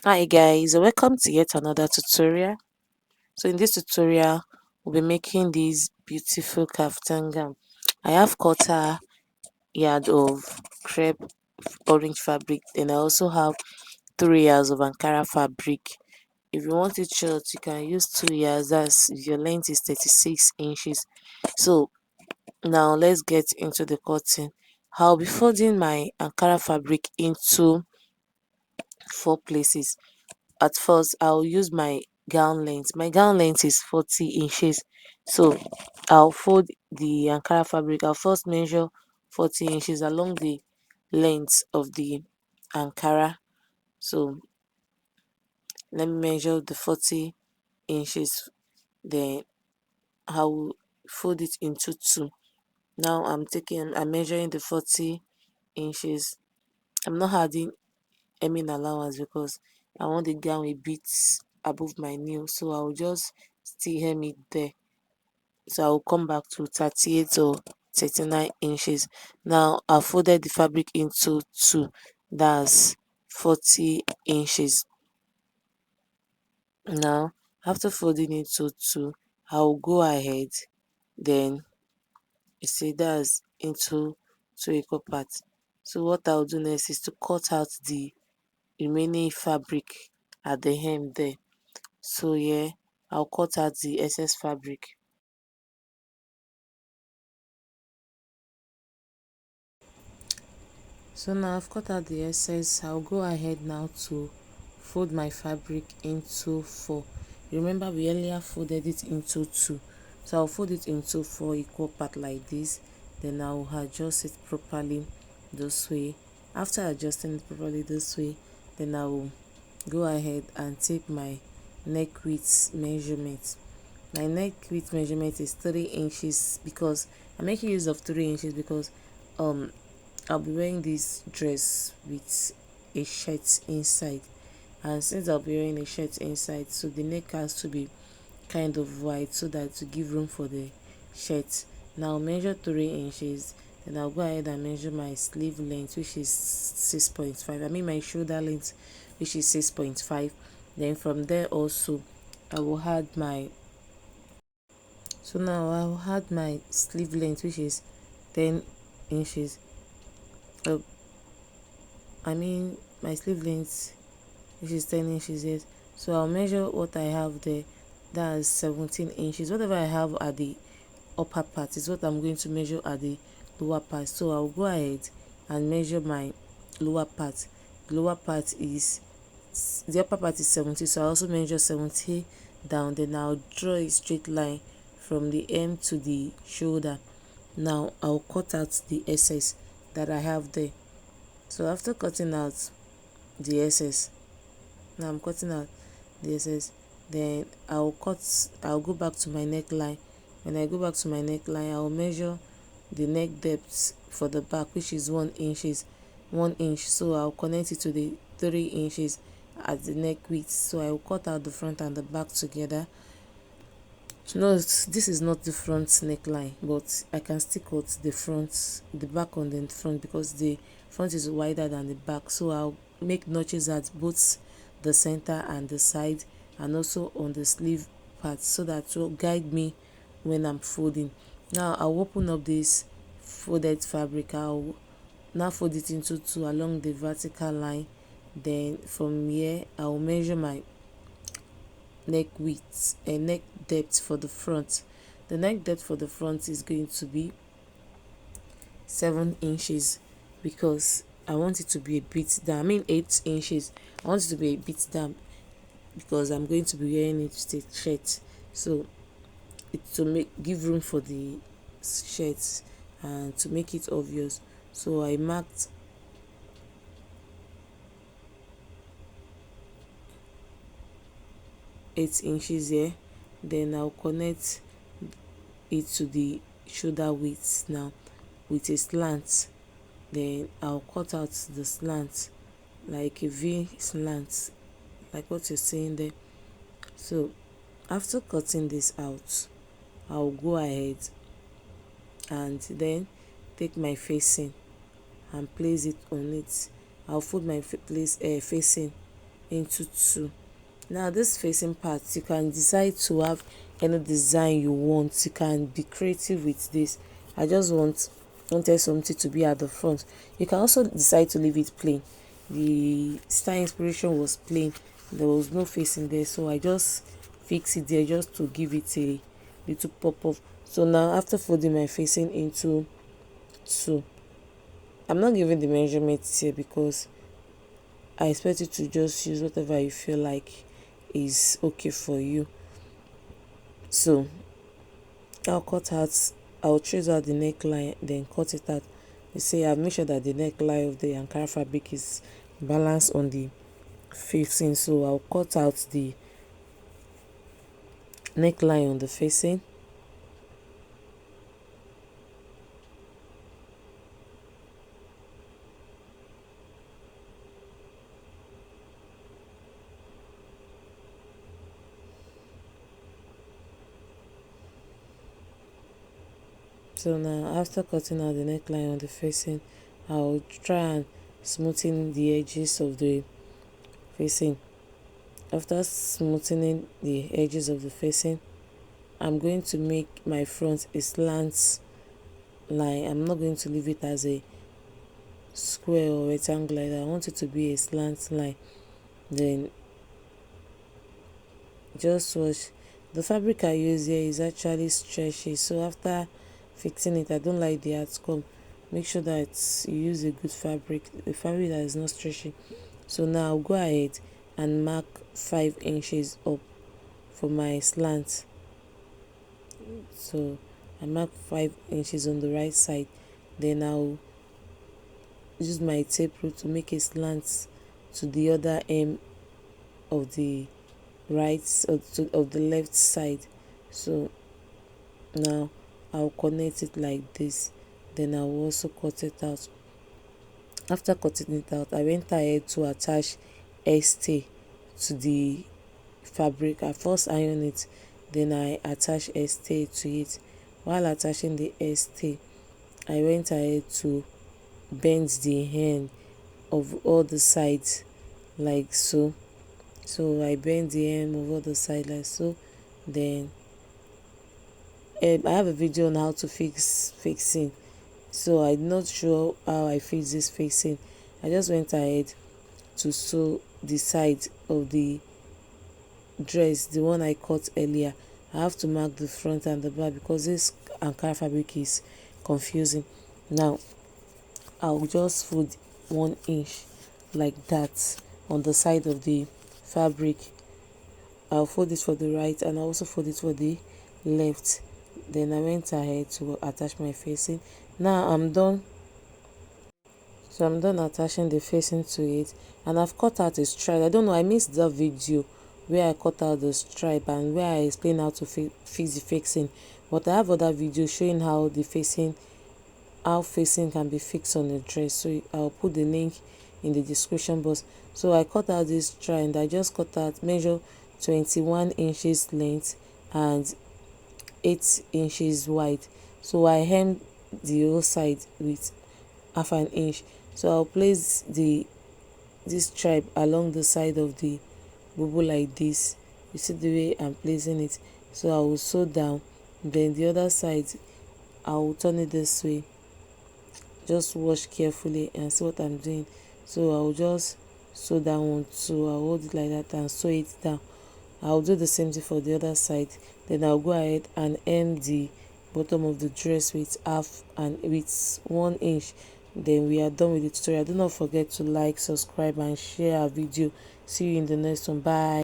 Hi guys, welcome to yet another tutorial. So in this tutorial, we'll be making this beautiful kaftan gown. I have quarter yard of crepe orange fabric, and I also have 3 yards of Ankara fabric. If you want it short, you can use 2 yards. That's if your length is 36 inches. So now let's get into the cutting. I'll be folding my Ankara fabric into 4 places. At first, I'll use my gown length. My gown length is 40 inches. So I'll fold the Ankara fabric. I'll first measure 40 inches along the length of the Ankara. So let me measure the 40 inches. Then I'll fold it into two. Now I'm measuring the 40 inches. I'm not adding hemming allowance because I want the gown a bit above my knee, so I'll just still hem it there. So I'll come back to 38 or 39 inches. Now I've folded the fabric into two, that's 40 inches. Now after folding into two, I'll go ahead, then you see that's into two equal parts. So what I'll do next is to cut out the remaining fabric at the hem there. So yeah, I'll cut out the excess fabric. So now I've cut out the excess. I'll go ahead now to fold my fabric into four. Remember we earlier folded it into two, so I'll fold it into four equal part like this. Then I'll adjust it properly this way. After adjusting it properly this way, then I will go ahead and take my neck width measurement. My neck width measurement is 3 inches because I'm making use of 3 inches because um I'll be wearing this dress with a shirt inside, and since I'll be wearing a shirt inside, so the neck has to be kind of wide so that to give room for the shirt. Now measure 3 inches, then I'll go ahead and measure my sleeve length, which is 6.5. I mean my shoulder length, which is 6.5. Then from there also I will add my so now I'll add my sleeve length, which is 10 inches. uh, I mean my sleeve length, which is 10 inches, yes. So I'll measure what I have there, that's 17 inches. Whatever I have at the upper part is what I'm going to measure at the lower part. So I'll go ahead and measure my lower part. The lower part is the upper part is 70, so I also measure 70 down. Then I'll draw a straight line from the hem to the shoulder. Now I'll cut out the excess that I have there. So after cutting out the excess, now I'm cutting out the excess, then I'll go back to my neckline. When I go back to my neckline, I'll measure the neck depth for the back, which is 1 inch. So I'll connect it to the 3 inches at the neck width. So I will cut out the front and the back together. No, this is not the front neckline, but I can still cut the back on the front because the front is wider than the back. So I'll make notches at both the center and the side, and also on the sleeve part, so that will guide me when I'm folding. Now I'll open up this folded fabric. I'll now fold it into two along the vertical line. Then from here I'll measure my neck width and neck depth for the front. The neck depth for the front is going to be 7 inches because I want it to be a bit down. I mean 8 inches. I want it to be a bit down because I'm going to be wearing it with a shirt. So it's to give room for the shirt and to make it obvious. So I marked 8 inches here. Then I'll connect it to the shoulder width now with a slant. Then I'll cut out the slant like a V slant, like what you're seeing there. So after cutting this out, I'll go ahead and then take my facing and place it on it. I'll fold my facing into two. Now this facing part, you can decide to have any design you want. You can be creative with this. I just wanted something to be at the front. You can also decide to leave it plain. The style inspiration was plain, there was no facing there, so I just fix it there just to give it a little pop up. So now after folding my facing into two, I'm not giving the measurements here because I expect you to just use whatever you feel like is okay for you. So I'll cut out, I'll trace out the neckline, then cut it out. You see, I've made sure that the neckline of the Ankara fabric is balanced on the facing. So I'll cut out the neckline on the facing. So now after cutting out the neckline on the facing, I'll try and smoothen the edges of the facing. After smoothing the edges of the facing, I'm going to make my front a slant line. I'm not going to leave it as a square or rectangle. I want it to be a slant line. Then just watch. The fabric I use here is actually stretchy, so after fixing it, I don't like the outcome. Make sure that you use a good fabric, a fabric that is not stretchy. So now I'll go ahead and mark 5 inches up for my slant. So I mark 5 inches on the right side, then I'll use my tape rule to make a slant to the other end of the right of the left side. So now I'll connect it like this, then I'll also cut it out. After cutting it out, I went ahead to attach stay to the fabric. I first iron it, then I attach stay to it. While attaching the stay, I went ahead to bend the hem of all the sides like so. So I bend the hem of all the sides like so. Then I have a video on how to fixing, so I'm not sure how I fix this facing. I just went ahead to sew the side of the dress, the one I cut earlier. I have to mark the front and the back because this Ankara fabric is confusing. Now I'll just fold 1 inch like that on the side of the fabric. I'll fold it for the right and I'll also fold it for the left. Then I went ahead to attach my facing. Now I'm done. So I'm done attaching the facing to it, and I've cut out a stripe. I don't know, I missed that video where I cut out the stripe and where I explain how to fix the facing, but I have other videos showing how the facing, how facing can be fixed on a dress. So I'll put the link in the description box. So I cut out this stripe and I just cut out, measure 21 inches length and 8 inches wide. So I hemmed the whole side with half an inch. So I'll place this stripe along the side of the bubu like this. You see the way I'm placing it. So I will sew down, then the other side I will turn it this way. Just watch carefully and see what I'm doing. So I will just sew down one, so I'll hold it like that and sew it down. I'll do the same thing for the other side. Then I'll go ahead and hem the bottom of the dress with half and with 1 inch. Then we are done with the tutorial. Do not forget to like, subscribe and share our video. See you in the next one. Bye.